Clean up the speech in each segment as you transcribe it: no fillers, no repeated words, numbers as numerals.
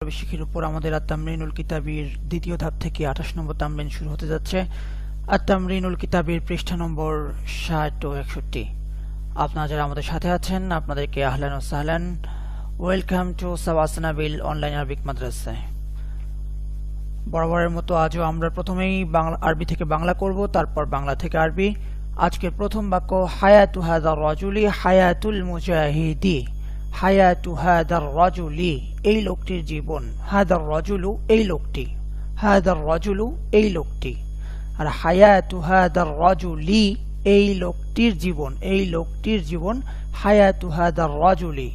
শিক্ষার উপর আমাদের আত-তামরিনুল কিতাবীর দ্বিতীয় ধাপ থেকে 28 নম্বর তামরিন শুরু হতে যাচ্ছে। আত-তামরিনুল কিতাবীর পৃষ্ঠা নম্বর 60 ও 61। আপনারা যারা আমাদের সাথে আছেন আপনাদেরকে আহলান ও সাহলান, ওয়েলকাম টু সাওয়াসনাবিল অনলাইন আরবিক মাদ্রাসায়। বরাবরের মতো আজও আমরা প্রথমেই আরবি থেকে বাংলা করব, তারপর বাংলা থেকে আরবি। আজকের প্রথম বাক্য হায়াতু হাদার রাজুলি হায়াতুল মুজাহিদি। হায়াতু হাদার রাজুলি, এই লোকটির জীবন। হাদার রাজুলু, এই লোকটি। হাদার রাজুলু, এই লোকটি। আর হায়াতু হাদার রাজুলি, এই লোকটির জীবন। এই লোকটির জীবন হায়াতু হাদার রাজুলি।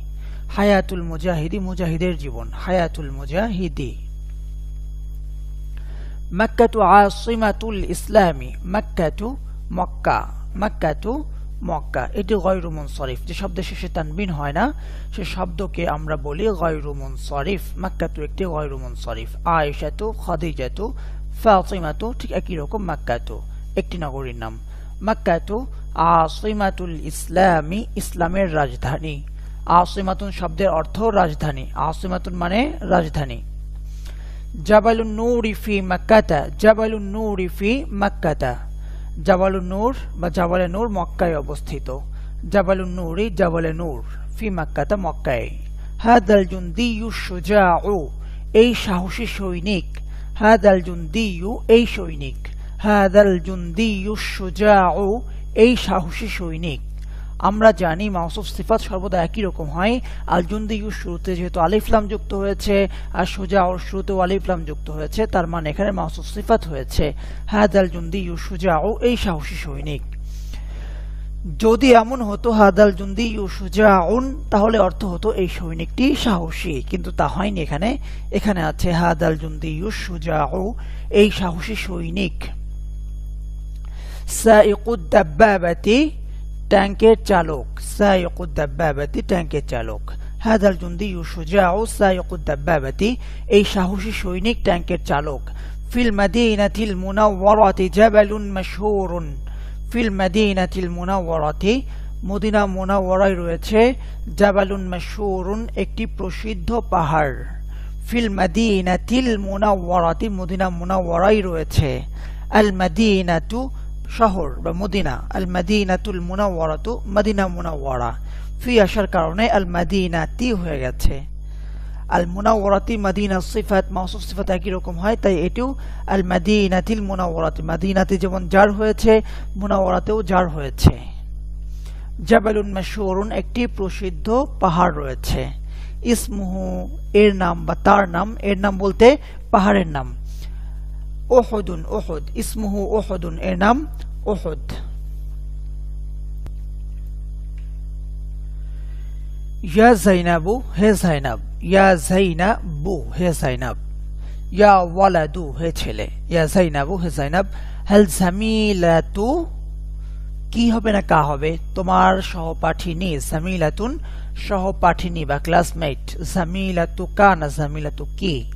হায়াতুল মুজাহিদি, মুজাহিদের জীবন। হায়াতুল মুজাহিদি। মক্কাতু আসিমাতুল ইসলামি। মক্কাতু, মক্কা। মক্কাতু, মক্কা। এটি গয়রু মুনসরিফ। যে শব্দের শেষে তানবিন হয় না সে শব্দকে আমরা বলি গয়রু মুনসরিফ। মক্কাতু একটি গয়রু মুনসরিফ। আয়েশাতু, খাদিজাতু, ফাতিমাতু ঠিক একই রকম। মক্কাতু একটি নগরীর নাম। মক্কাতু আসিমাতুল ইসলামি, ইসলামের রাজধানী। আসিমাতুন শব্দের অর্থ রাজধানী। আসিমাতুন মানে রাজধানী। জাবালুন নূরি ফি মক্কাতা। জাবালুন নূরি ফি মক্কাতা। জাবালুন নূর বা জাবালে নূর মক্কায় অবস্থিত। জাবালুন নূরি, জাবালে নূর, ফি মক্কাতা, মক্কায়। হাদাল জুন্দিয়ু শুজাউ, এই সাহসী সৈনিক। হাদাল জুন্দিয়ু, এই সৈনিক। হাদাল জুন্দিয়ু শুজাউ, এই সাহসী সৈনিক। আমরা জানি মাউসুফ সিফাত সর্বদা একই রকম হয়। আল জুন্দিয়ু শুরুতে যেহেতু আলিফ লাম যুক্ত হয়েছে আর শুজাউর শুরুতেও আলিফ লাম যুক্ত হয়েছে, তার মানে এখানে মাউসুফ সিফাত হয়েছে। হাদাল জুন্দিয়ু শুজাউ, এই সাহসী সৈনিক। যদি এমন হতো হাদাল জুন্দিয়ু শুজাউন, তাহলে অর্থ হতো এই সৈনিকটি সাহসী, কিন্তু তা হয়নি এখানে। এখানে আছে হাদাল জুন্দিয়ু শুজাউ, এই সাহসী সৈনিক। সাইকুদ দাব্বাবাতি, ট্যাঙ্কের চালক। সাইকুদ দাব্বাবাতি, ট্যাঙ্কের চালক। হাদাল জুন্দিয়ু শুজাউ সাইকুদ দাব্বাবাতি, এই সাহসী সৈনিক ট্যাঙ্কের চালক। ফিল মাদিনাতিল মুনাওয়ারাতি জাবালুন মাশহুরুন। ফিল মাদিনাতিল মুনাওয়ারাতি, মদিনা মুনাওয়ারায় রয়েছে জাবালুন মাশহুরুন, একটি প্রসিদ্ধ পাহাড়। ফিল মাদিনাতিল মুনাওয়ারাতি, মদিনা মুনাওয়ারায় রয়েছে। আল মাদিনাতু, শহর বা মদিনা। আল মাদিনাতুল মুনাওয়ারাতু, মদিনা মুনাওয়ারা। ফি আসার কারণে আল মাদিনাতি হয়ে গেছে। আল মুনাওয়ারাতি মদিনা সিফাত, মাউসুফ সিফাত একই রকম হয়, তাই এটিও আল মাদিনাতিল মুনাওয়ারাতি। মাদিনাতে যেমন জার হয়েছে মুনাওয়ারাতেও জার হয়েছে। জাবালুন মাশহুরুন, একটি প্রসিদ্ধ পাহাড় রয়েছে। ইসমুহু, এর নাম বা তার নাম। এর নাম বলতে পাহাড়ের নাম। উহুদুন, উহুদ। ইসমুহু উহুদুন, এর নাম উহুদ। ইয়া যায়নাবু, হে যায়নাব। ইয়া যায়নাবু, হে যায়নাব। ইয়া ওয়ালাদু, হে ছেলে। ইয়া যায়নাবু, হে যায়নাব। হাল জামিলাতু, কি হবে না কা হবে? তোমার সহপাঠিনী। জামিলাতুন, সহপাঠিনী বা ক্লাসমেট। জামিলাতু কা, না জামিলাতু কি।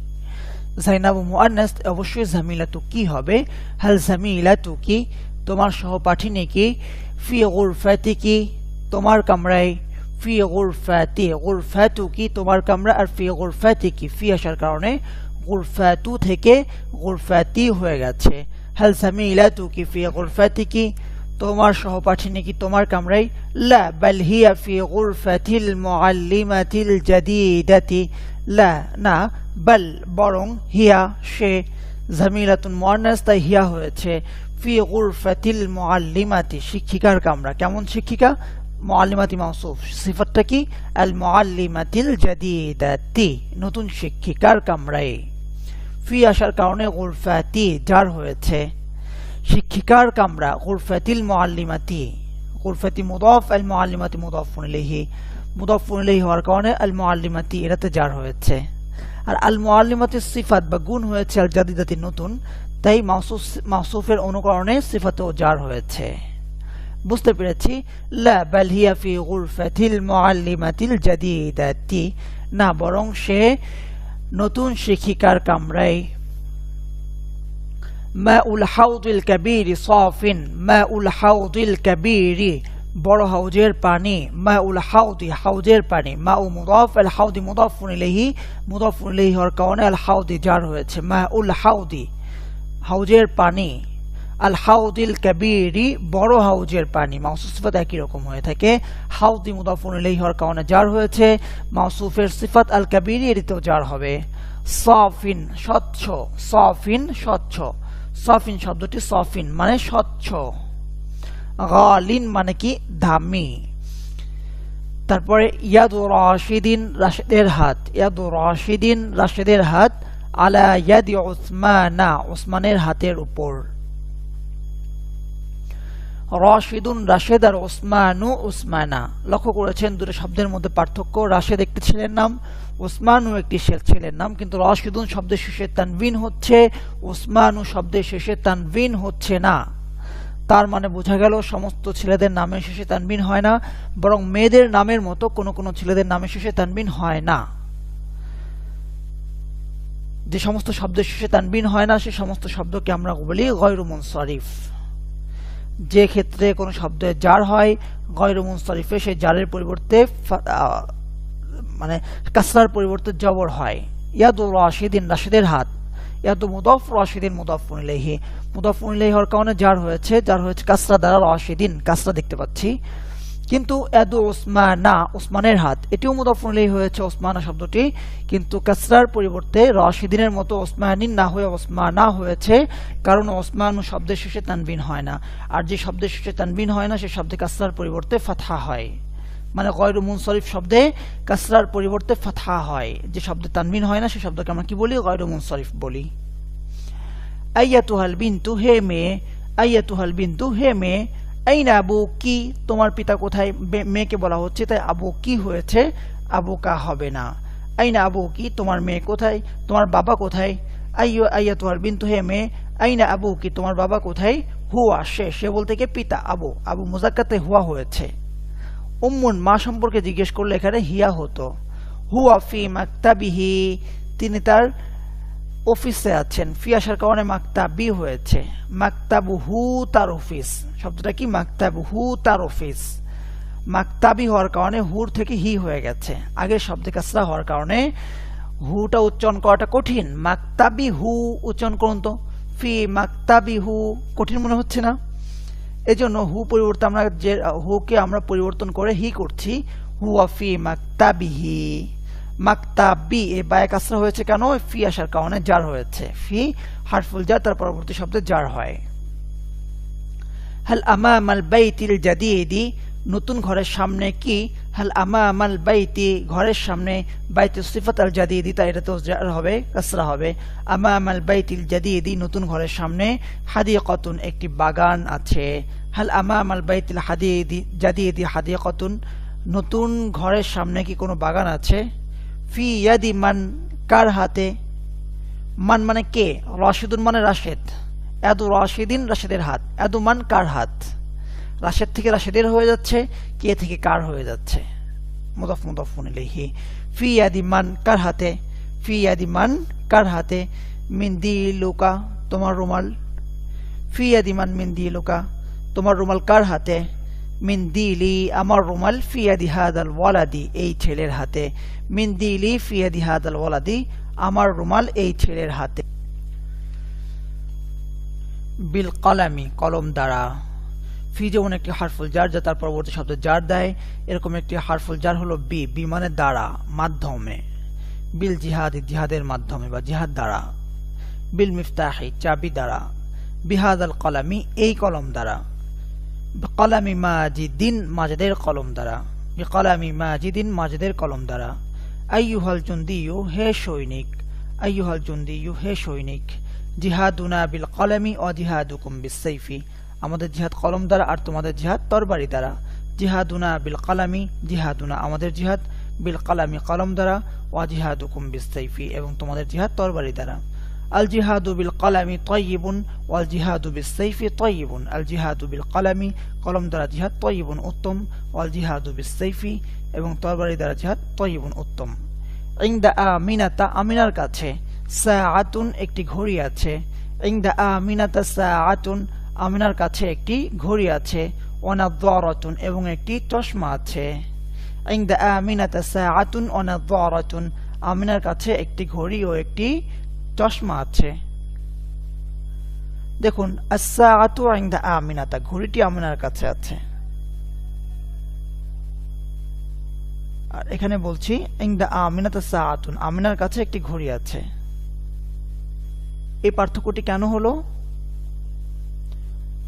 যায়নাবু মুআন্নাস, অবশ্যই জামিলাতু কি হবে। হাল জামিলাতু কি, তোমার সহপাঠিনী কি। ফি গুরফাতিকি, তোমার কামরায়। ফি গুরফাতি, গুরফাতু কি, তোমার কামরা। আর ফি গুরফাতিকি, ফি আসার কারণে গুরফাতু থেকে গুরফাতি হয়ে গেছে। হাল জামিলাতু কি ফি গুরফাতিকি, তোমার সহপাঠিনী কি তোমার কামরায়। লা বাল হিয়া ফি গুরফাতিল মুআল্লিমাতিল জাদিদাতি। লা, না। বাল, বরং। হিয়া, সে। জামিলাতুন মুআন্নাস, তাই হিয়া হয়েছে। ফি গুরফাতিল মুআল্লিমাতি, শিক্ষিকার কামরা। কেমন শিক্ষিকা? মুআল্লিমাতি মাউসুফ। সিফাতটা কি? আল মুআল্লিমাতিল জাদিদাতি, নতুন শিক্ষিকার কামরায়। ফি আসার কারণে গুরফাতি জার হয়েছে। শিক্ষিকার কামরা। গুরফাতিল মুআল্লিমাতি, গুরফাতি মুদাফ, আল মুআল্লিমাতি মুদাফুন ইলাইহি। মুদাফুন ইলাইহি হওয়ার কারণে আল মুআল্লিমাতি এটাতে জার হয়েছে। আর আল মুআল্লিমাতির সিফাত বা গুণ হয়েছে আল জাদিদাতি, নতুন, তাই মাউসুফের অনুকরণে সিফাতেও জার হয়েছে। বুঝতে পেরেছি। লা বাল হিয়া ফি গুরফাতিল মুআল্লিমাতিল জাদিদাতি, না বরং সে নতুন শিক্ষিকার কামরায়। মাউল হাউদিল কাবীরি সাফিন। মাউল হাউদিল কাবীরি, বড় হাউজের পানি, মাউল হাউদি হাউজের পানি, মাউ মুদাফ আল হাউদি মুদাফুন ইলাইহি, মুদাফুন ইলাইহি হওয়ার কারণে আল হাউদি জার হয়েছে, মাউল হাউদি হাউজের পানি, আল হাউদিল কাবীরি বড় হাউজের পানি, মাউসুফ সিফাত একই রকম হয়ে থাকে, হাউদি মুদাফুন ইলাইহি হওয়ার কারণে জার হয়েছে, মাউসুফের সিফাত আল কাবীরি এটিতেও জার হবে। সাফিন স্বচ্ছ, সাফিন স্বচ্ছ, সাফিন শব্দটি সাফিন মানে স্বচ্ছ, গালিন মানে কি দামি। তারপরে ইয়াদু রাশিদিন রাশেদের হাত, ইয়াদু রাশিদিন রাশেদের হাত, আলা ইয়াদি উসমানা উসমানের হাতের উপর। রাশিদুন রাশেদ আর উসমানু উসমানা, লক্ষ্য করেছেন দুটো শব্দের মধ্যে পার্থক্য। রাশেদ একটি ছেলের নাম, উসমানু একটি ছেলের নাম, কিন্তু রাশিদুন শব্দের শেষে তানবিন হচ্ছে, উসমানু শব্দের শেষে তানবিন হচ্ছে না। তার মানে বোঝা গেল সমস্ত ছেলেদের নামের শেষে তানবিন হয় না, বরং মেয়েদের নামের মতো কোনো কোনো ছেলেদের নামের শেষে তানবিন হয় না। যে সমস্ত শব্দের শেষে তানবিন হয় না সে সমস্ত শব্দকে আমরা বলি গয়রু মুনসারিফ। যে ক্ষেত্রে কোনো শব্দের জার হয় গয়রু মুনসারিফে, সেই জারের পরিবর্তে মানে কাসরার পরিবর্তে জবর হয়। ইয়াদু রাশিদিন রাশিদের হাত, ইয়াদু মুদাফ রাশিদিন মুদাফুন ইলাইহি, মুদাফুন ইলাইহি হওয়ার কারণে জার হয়েছে, জার হয়েছে কাসরা দ্বারা, রাশিদিন কাসরা দেখতে পাচ্ছি। কিন্তু ইয়াদু উসমানা উসমানের হাত, এটিও মুদাফুন ইলাইহি হয়েছে উসমানা শব্দটি, কিন্তু কাসরার পরিবর্তে রাশিদিনের মতো উসমানিন না হয়ে উসমানা হয়েছে, কারণ উসমানু শব্দের শেষে তানবিন হয় না, আর যে শব্দের শেষে তানবিন হয় না সে শব্দে কাসরার পরিবর্তে ফাতহা হয়। মানে গয়রু মুনসারিফ শব্দে কাসরার পরিবর্তে ফাতহা হয়, যে শব্দে তানবিন হয় না সে শব্দকে আমরা কি বলি? গয়রু মুনসারিফ বলি। আইয়াতুহাল বিনতু হে মেয়ে, আইয়াতুহাল বিনতু হে মেয়ে, আইনা আবু কি তোমার পিতা কোথায়, মেয়েকে বলা হচ্ছে তাই আবু কি হয়েছে, আবু কা হবে না। আইনা আবু কি তোমার মেয়ে কোথায়, তোমার বাবা কোথায়। আইয়াতুহাল বিনতু হে মেয়ে, আইনা আবু কি তোমার বাবা কোথায়, হুয়া সে বলতে কি পিতা, আবু আবু মুজাক্কাতে হুয়া হয়েছে। উম্মুন মা সম্পর্কে জিজ্ঞেস করলে এখানে হিয়া হতো। হুয়া ফি মাকতাবিহি তিনি তার অফিসে আছেন, ফি আসার কারণে মাকতাবি হয়েছে। মাকতাবুহু তার অফিস, শব্দটা কি? মাকতাবুহু তার অফিস। মাকতাবি হওয়ার কারণে হুর থেকে হি হয়ে গেছে, আগের শব্দে কাসরা হওয়ার কারণে হুটা উচ্চারণ করাটা কঠিন। মাকতাবি হু উচ্চারণ করুন তো, ফি মাকতাবি হু কঠিন মনে হচ্ছে না? এজন্য হু পরিবর্তে আমরা যে হুকে আমরা পরিবর্তন করে হি করছি, হুয়া ফি মাকতাবিহি। মাকতাবি এ বায়ে কাসরা হয়েছে কেন? ফি আসার কারণে জার হয়েছে, ফি হারফুল জার তার পরবর্তী শব্দে জার হয়। হাল আমামাল বাইতিল জাদিদি নতুন ঘরের সামনে কি, হাল আমামাল বাইতি ঘরের সামনে, বাইতি সিফাত আল জাদিদি তাই এটা তো জার হবে, কাসরা হবে। আমামাল বাইতিল জাদিদি নতুন ঘরের সামনে, হাদিকাতুন একটি বাগান আছে। হাল আমামাল বাইতিল হাদিদি জাদিদি হাদিকাতুন নতুন ঘরের সামনে কি কোনো বাগান আছে। ফি ইয়াদি মান কার হাতে, মান মানে কে, রাশিদুন মানে রাশেদ, এদু রাশিদিন রাশেদের হাত, এদু মান কার হাত, রাশেদ থেকে রাশেদের হয়ে যাচ্ছে, কে থেকে কার হয়ে যাচ্ছে, মুদাফ মুদাফুন ইলাইহি। ফি ইয়াদি মান কার হাতে, ফি ইয়াদি মান কার হাতে, মিন দিলুকা তোমার রুমাল, ফি ইয়াদি মান মিন দিলুকা তোমার রুমাল কার হাতে, মিন দিলি আমার রুমাল, ফি ইয়াদি হাদাল ওয়ালাদি এই ছেলের হাতে, মিন দিলি ফি ইয়াদি হাদাল ওয়ালাদি আমার রুমাল এই ছেলের হাতে। বিল কলামি কলম দ্বারা, ফি যেমন একটি হারফুল জার যা তার পরবর্তী শব্দে জার দেয়, এরকম একটি হারফুল জার হলো বি, বি মানে দ্বারা, মাধ্যমে। বিল জিহাদি জিহাদের মাধ্যমে বা জিহাদ দ্বারা। বিল মিফতাহি চাবি দ্বারা। বিহাদাল কলামি এই কলম দ্বারা। কলামি মাজিদিন মাজেদের কলম দ্বারা। বিকলামি মাজিদিন মাজেদের কলম দ্বারা। আইয়ুহাল জুন্দিয়ু হে সৈনিক, আইয়ুহাল জুন্দিয়ু হে সৈনিক। জিহাদুনা বিল কলামি ও জিহাদুকুম বিসসাইফি আমাদের জিহাদ কলম দ্বারা আর তোমাদের জিহাদ তরবারি দ্বারা। জিহাদুনা বিল কলামি জিহাদুনা আমাদের জিহাদ, বিল কলামি কলম দ্বারা, ও জিহাদুকুম বিসসাইফি এবং তোমাদের জিহাদ তরবারি দ্বারা। আল জিহাদু বিল কলামি তয়্যিবুন ওয়াল জিহাদু বিসসাইফি তয়্যিবুন। আল জিহাদু বিল কলামি কলম দ্বারা জিহাদ তয়্যিবুন উত্তম, ওয়াল জিহাদু বিসসাইফি এবং তরবারি দ্বারা জিহাদ তয়্যিবুন উত্তম। ইনদা আমিনাতা আমিনার কাছে, সাআতুন একটি ঘড়ি আছে। ইনদা আমিনাতা সাআতুন আমিনার কাছে একটি ঘড়ি আছে। ওয়া নাযযারাতুন এবং একটি চশমা আছে। ইনদা আমিনাতা সাআতুন ওয়া নাযযারাতুন আমিনার কাছে একটি ঘড়ি ও একটি চশমা আছে। দেখুন আস-সাআতু ইনদা আমিনাতা ঘড়িটি আমিনার কাছে আছে। আর এখানে বলছি ইনদা আমিনাতা সাআতুন আমিনার কাছে একটি ঘড়ি আছে। এই পার্থক্যটি কেন হলো?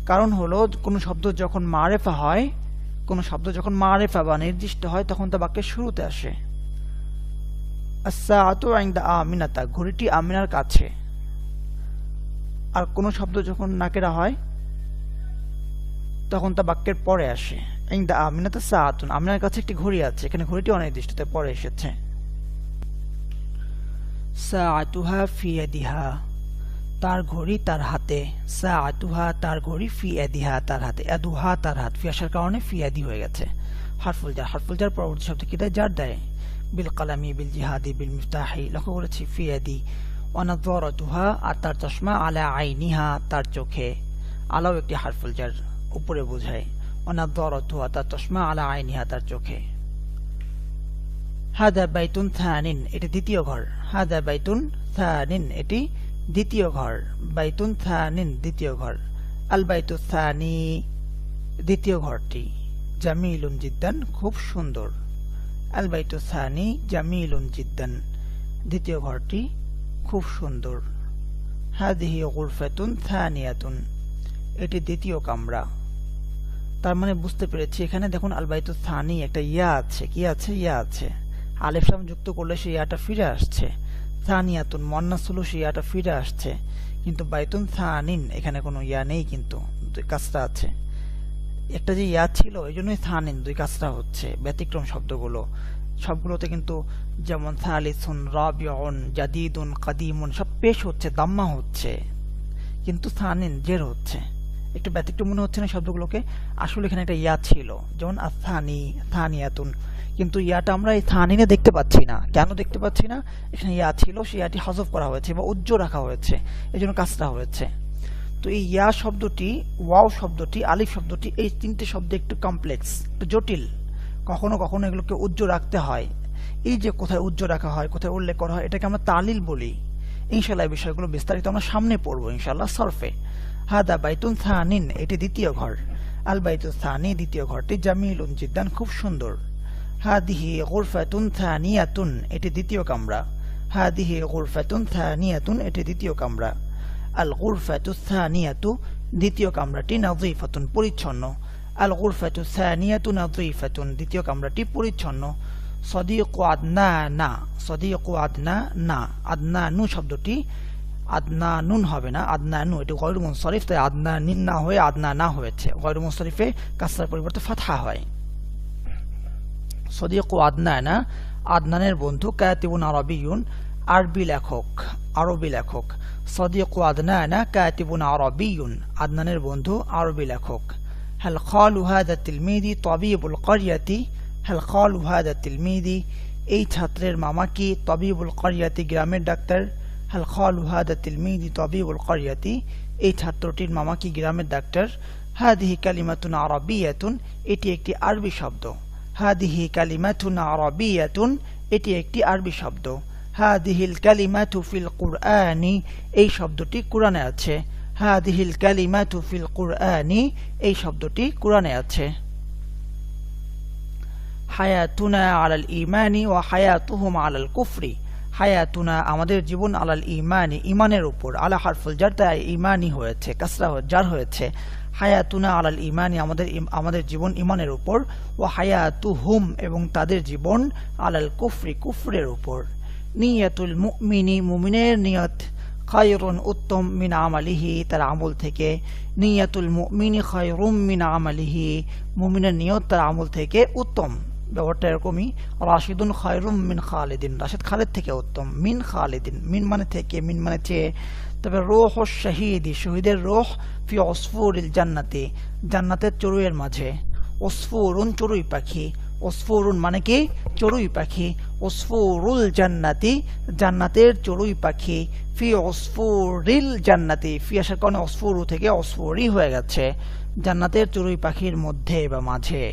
কারণ হলো কোনো শব্দ যখন মারেফা হয়, কোনো শব্দ যখন মারেফা বা নির্দিষ্ট হয় তখন তা বাক্যের শুরুতে আসে। আস-সাআতু ইনদা আমিনাতা ঘড়িটি আমিনার কাছে। আর কোনো শব্দ যখন নাকেরা হয় তখন তা বাক্যের পরে আসে। ইনদা আমিনাতা সাআতুন আমিনার কাছে একটি ঘড়ি আছে, এখানে ঘড়িটি অনির্দিষ্ট তাই পরে এসেছে। সাআতুহা ফি ইয়াদিহা তার ঘড়ি তার হাতে। সাআতুহা তার ঘড়ি ফি ইয়াদিহা তার হাতে। ইয়াদুহা তার হাত ফি আসার কারণে ফি ইয়াদি হয়ে গেছে। হারফুল জার পরবর্তী শব্দ কি দেয়? জার দেয়। বিল কলামি বিল জিহাদি বিল মিফতাহি লক্ষ্য করেছি ফি ইয়াদি। ওয়া নাযযারাতুহা আর তার চশমা আলা আইনিহা তার চোখে। আলাও একটি হারফুল জার উপরে বোঝায়। ওয়া নাযযারাতুহা তার চশমা আলা আইনিহা তার চোখে। হাদা বাইতুন থানিন এটি দ্বিতীয় ঘর। হাদা বাইতুন থানিন এটি দ্বিতীয় ঘর। বাইতুন থানিন দ্বিতীয় ঘর। আল বাইতু থানি দ্বিতীয় ঘরটি। জামিলুন জিদ্দান খুব সুন্দর। আল বাইতু থানি জামিলুন জিদ্দান দ্বিতীয় ঘরটি খুব সুন্দর। হাদিহি গুরফাতুন থানিয়াতুন এটি দ্বিতীয় কামরা। তার মানে বুঝতে পেরেছি এখানে দেখুন আল বাইতু থানি একটা ইয়া আছে। কি আছে? ইয়া আছে। আলিফ লাম যুক্ত করলে সেই ইয়াটা ফিরে আসছে। থানিয়াতুন মুয়ান্নাস হলো সেই ইয়াটা ফিরে আসছে। কিন্তু বাইতুন থানিন এখানে কোনো ইয়া নেই, কিন্তু দুই কাসরা আছে। একটা যে ইয়া ছিল এই জন্যই থানিন দুই কাসরা হচ্ছে। ব্যতিক্রম শব্দগুলো সবগুলোতে কিন্তু যেমন থালিসুন রাবিউন জাদিদুন কাদিমুন সব পেশ হচ্ছে, দাম্মা হচ্ছে, কিন্তু থানিন জের হচ্ছে। একটু ব্যতিক্রম মনে হচ্ছে না শব্দগুলোকে? আসলে এখানে একটা ইয়া ছিল, যেমন আথানি থানিয়াতুন, কিন্তু ইয়াটা আমরা এই থানিনে দেখতে পাচ্ছি না। কেন দেখতে পাচ্ছি না? এখানে ইয়া ছিল, সেই ইয়াটি হযফ করা হয়েছে বা উজ্জ্ব রাখা হয়েছে, এই জন্য কাসরা হয়েছে। তো এই ইয়া শব্দটি, ওয়াও শব্দটি, আলিফ শব্দটি, এই তিনটে শব্দ একটু কমপ্লেক্স, একটু জটিল। কখনো কখনো এগুলোকে উজ্জ্ব রাখতে হয়। এই যে কোথায় উজ্জ্ব রাখা হয়, কোথায় উল্লেখ করা হয়, এটাকে আমরা তালিল বলি। ইনশাআল্লাহ এই বিষয়গুলো বিস্তারিত আমরা সামনে পড়বো ইনশাআল্লাহ সরফে। হাদা বাইতুন থানিন এটি দ্বিতীয় ঘর। আল বাইতু থানি দ্বিতীয় ঘরটি। জামিলুন জিদ্দান খুব সুন্দর। হাদিহি গুরফাতুন থানিয়াতুন এটি দ্বিতীয় কামরা। হাদিহি গুরফাতুন থানিয়াতুন এটি দ্বিতীয় কামরা। আল গুরফাতু থানিয়াতু দ্বিতীয় কামরাটি নাযীফাতুন পরিচ্ছন্ন। আল গুরফাতু থানিয়াতু নাযীফাতুন দ্বিতীয় কামরাটি পরিচ্ছন্ন। সদিকু আদনানা সদিকু আদনানা আদনানু শব্দটি আদনানুন হবে না, আদনানু এটি গয়রু মুনসরিফ, তাই আদনানিন না হয়ে আদনানা হয়েছে। গয়রু মুনসরিফে কাসরার পরিবর্তে ফাতহা হয়। সদিকু আদনানা আদনানের বন্ধু। কাতিবুন আরবিয়ুন আরবি লেখক, আরবি লেখক। সদিকু আদনানা কাতিবুন আরবিয়ুন আদনানের বন্ধু আরবি লেখক। হাল খালু হাদা তিলমিদি তাবিবুল ক্বরিয়াতি হাল খালু হাদা তিলমিদি এই ছাত্রের মামা কি তাবিবুল ক্বরিয়াতি গ্রামের ডাক্তার। হাল খালু হাদা তিলমিদি তাবিবুল ক্বরিয়াতি এই ছাত্রটির মামা কি গ্রামের ডাক্তার। হাদিহি কালিমাতুন আরাবিয়াতুন এটি একটি আরবি শব্দ। হাদিহি কালিমাতুন আরাবিয়াতুন এটি একটি আরবি শব্দ। হাদিহিল কালিমাতু ফিল কুরআনি এই শব্দটি কুরআনে আছে। হাদিহিল কালিমাতু ফিল কুরআনি এই শব্দটি কুরআনে আছে। হায়াতুনা আলাল ঈমানি ওয়া হায়াতুহুম আলাল কুফরি। হায়াতুনা আমাদের জীবন, আলাল ঈমানি ঈমানের উপর, আলা হারফুল জার তাই ঈমানি হয়েছে, কাসরা জার হয়েছে। হায়াতুনা আলাল ঈমানি আমাদের জীবন ঈমানের উপর। ওয়া হায়াতুহুম এবং তাদের জীবন আলাল কুফরি কুফরের উপর। নিয়াতুল মুমিনি মুমিনের নিয়ত খায়রুন উত্তম মিন আমালিহি তার আমল থেকে। নিয়াতুল মুমিনি খায়রুম মিন আমালিহি মুমিনের নিয়ত তার আমল থেকে উত্তম। ব্যাপারটা এরকমই। রাশিদুন খায়রুম মিন খালিদিন রাশিদ খালিদ থেকে উত্তম। মিন খালিদিন মিন মানে থেকে, মিন মানে চেয়ে। তবে রূহ শাহীদি শহীদের রূহ ফি উসফুরিল জান্নাতি জান্নাতের চড়ুইয়ের মাঝে। উসফুরুন চড়ুই পাখি। ওসফুরুন মানে কি চড়ুই পাখি, ওসফুরুল জান্নাতি জান্নাতের চড়ুই পাখি, ফি ওসফুরিল জান্নাতি ফি আসার কারণে ওসফুরু থেকে ওসফুরি হয়ে গেছে, জান্নাতের চড়ুই পাখির মধ্যে বা মাঝে।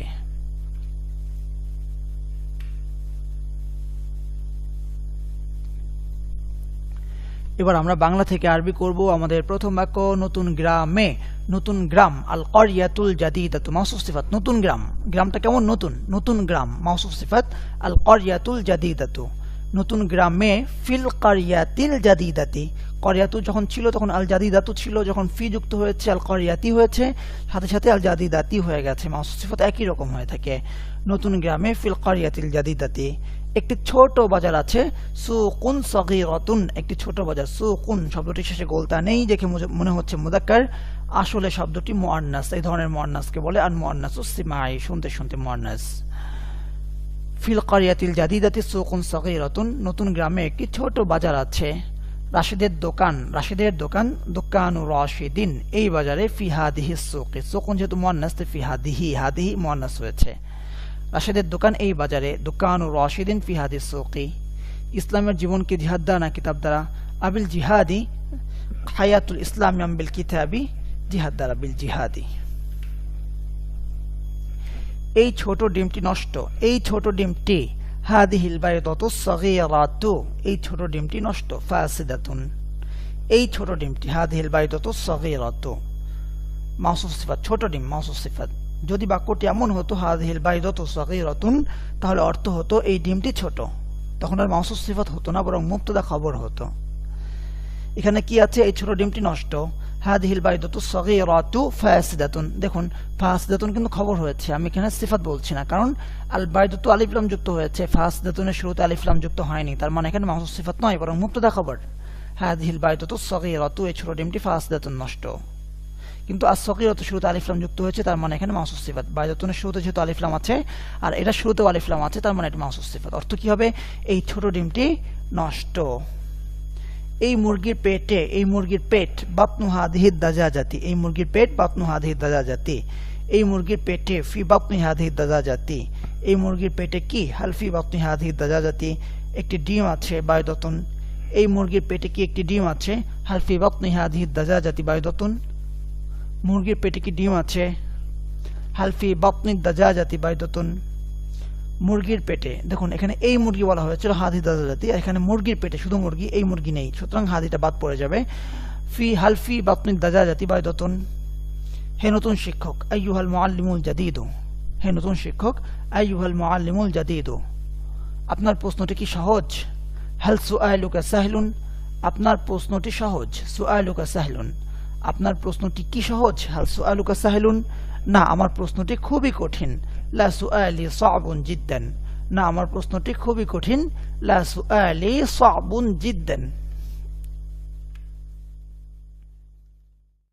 এবার আমরা বাংলা থেকে আরবি করব। আমাদের প্রথম বাক্য নতুন গ্রামে, নতুন গ্রাম, আল ক্বরিয়াতুল জাদিদাতু মাউসুফ সিফাত, নতুন গ্রাম, গ্রামটা কেমন নতুন, নতুন গ্রাম মাউসুফ সিফাত, আল ক্বরিয়াতুল জাদিদাতু নতুন গ্রামে, ফিল ক্বরিয়াতিল জাদিদাতি ক্বরিয়াতু যখন ছিল তখন আল জাদিদাতু ছিল, যখন ফি যুক্ত হয়েছে আল ক্বরিয়াতি হয়েছে, সাথে সাথে আল জাদিদাতি হয়ে গেছে, মাউসুফ সিফাত একই রকম হয়ে থাকে। নতুন গ্রামে ফিল ক্বরিয়াতিল জাদিদাতি। একটি ছোট বাজার আছে, সুকুন সগীরাতুন একটি ছোট বাজার, সুকুন শব্দটি শেষে গোলতা নেই দেখে মনে হচ্ছে মুযাক্কার, আসলে শব্দটি মুআন্নাস, এই ধরনের মুআন্নাসকে বলে আন মুআন্নাসুস সিমাই শুনতে শুনতে মুআন্নাস। ফিল ক্বরিয়াতিল জাদিদাতি সুকুন সগীরাতুন নতুন গ্রামে একটি ছোট বাজার আছে। রাশিদের দোকান, রাশিদের দোকান, দোকানু রাশিদিন এই বাজারে, ফি হাদিহি সুকি সুকুন যেহেতু মুআন্নাস তাই ফি হাদিহি, হাদিহি মুআন্নাস হয়েছে। রাশিদের দোকান এই বাজারে, দোকানু রাশিদিন ফি হাদিস সুকি। ইসলামের জীবনকে জিহাদ দ্বারা না কিতাব দ্বারা, আবিল জিহাদি হায়াতুল ইসলাম আম বিল কিতাবি জিহাদ দ্বারা বিল জিহাদি। এই ছোট ডিমটি নষ্ট, এই ছোট ডিমটি, হাদিহিল বাইদাতু সগীরাতু এই ছোট ডিমটি নষ্ট, ফাসিদাতুন এই ছোট ডিমটি, হাদিহিল বাইদাতু সগীরাতু মাউসুফ সিফাত ছোট ডিম মাউসুফ সিফাত। যদি বাক্যটি এমন হতো হাদিহিল বাইদাতু সগীরাতুন তাহলে অর্থ হতো এই ডিমটি ছোট, তখন আর মাউসুফ সিফাত হতো না, বরং মুবতাদা খবর হতো। এখানে কি আছে, এই ছোট ডিমটি নষ্ট, হাদিহিল বাইদাতু সগীরাতু ফাসিদাতুন। দেখুন ফাসিদাতুন কিন্তু খবর হয়েছে, আমি এখানে সিফাত বলছি না, কারণ আল বাইদাতু আলিফ লাম যুক্ত হয়েছে, ফাসিদাতুনের শুরুতে আলিফ লাম যুক্ত হয়নি, তার মানে এখানে মাউসুফ সিফাত নয় বরং মুবতাদা খবর। হাদিহিল বাইদাতু সগীরাতু এই ছোট ডিমটি ফাসিদাতুন নষ্ট, কিন্তু as-সগীরাতু শুরুতে আলিফ লাম যুক্ত হয়েছে, তার মানে এখানে মাউসুফ সিফাত। বাইদাতুনের শুরুতে যেহেতু আলিফ লাম আছে আর এটা শুরুতেও আলিফ লাম আছে, তার মানে এটা মাউসুফ সিফাত। অর্থ কি হবে, এই ছোট ডিমটি নষ্ট। এই মুরগির পেটে, এই মুরগির পেট, বাতনু হাদিহি দাজাজাতি এই মুরগির পেট, বাতনু হাদিহি দাজাজাতি এই মুরগির পেটে, ফি বাতনি হাদিহি দাজাজাতি এই মুরগির পেটে কি, হাল ফি বাতনি হাদিহি দাজাজাতি একটি ডিম আছে, বাইদাতুন এই মুরগির পেটে কি একটি ডিম আছে, হাল ফি বাতনি হাদিহি দাজাজাতি বাইদাতুন মুরগির পেটে কি ডিম আছে, হাল ফি বাতনি দাজাজাতি বাইদাতুন মুরগির পেটে। দেখুন এখানে এই মুরগি বলা হয়েছিল হাদি দাজাজাতি, এখানে মুরগির পেটে শুধু মুরগি, এই মুরগি নেই, সুতরাং হাদিটা বাদ পড়ে যাবে। ফি হালফি বাতনি দাজাজাতি বাইদাতুন। হে নতুন শিক্ষক, আইয়ুহাল মুআল্লিমুল জাদীদু হে নতুন শিক্ষক, আইয়ুহাল মুআল্লিমুল জাদীদু আপনার প্রশ্নটি কি সহজ, হাল সুআলুকা সাহলুন আপনার প্রশ্নটি সহজ, সুআলুকা সাহলুন আপনার প্রশ্নটি কি সহজ, হাল সুআলুকা সাহলুন না আমার প্রশ্নটি খুবই কঠিন, লা সুআলি সা'বুন জিদ্দান না আমার প্রশ্নটি খুবই কঠিন, লা সুআলি সা'বুন জিদ্দান।